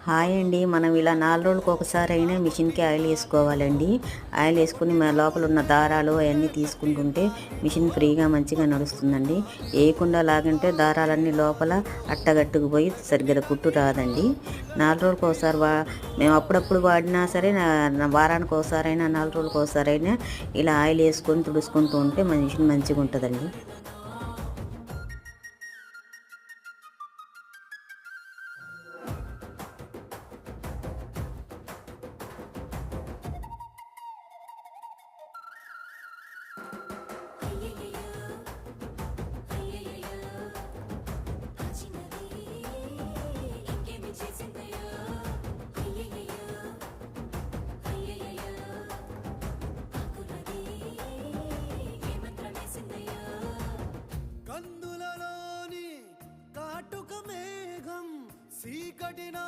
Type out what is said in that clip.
Hi అండి. మనం ఇలా 4 రోజులకు ఒకసారి అయినా మిషన్‌కి ఆయిల్ ఏసుకోవాలండి. ఆయిల్ ఏసుకొని లోపల ఉన్న దారాలు అయన్నీ తీసుకుంటుంటే మిషన్ ఫ్రీగా మంచిగా నడుస్తుందండి. ఏయకుండా లాగంటే దారాలన్నీ లోపల అట్టగట్టుకుపోయి సరిగ్గా కుట్టు రాదండి. 4 రోజులకు ఒకసారి మేము అప్పుడప్పుడు వాడినా సరే వారానికి ఒకసారైనా 4 రోజులకు ఒకసారైనా ఇలా ఆయిల్ ఏసుకొని తుడుచుకుంటూ ఉంటే మన మిషన్ మంచిగుంటదండి. కందులలోని కాటుక మేఘం చీకటిన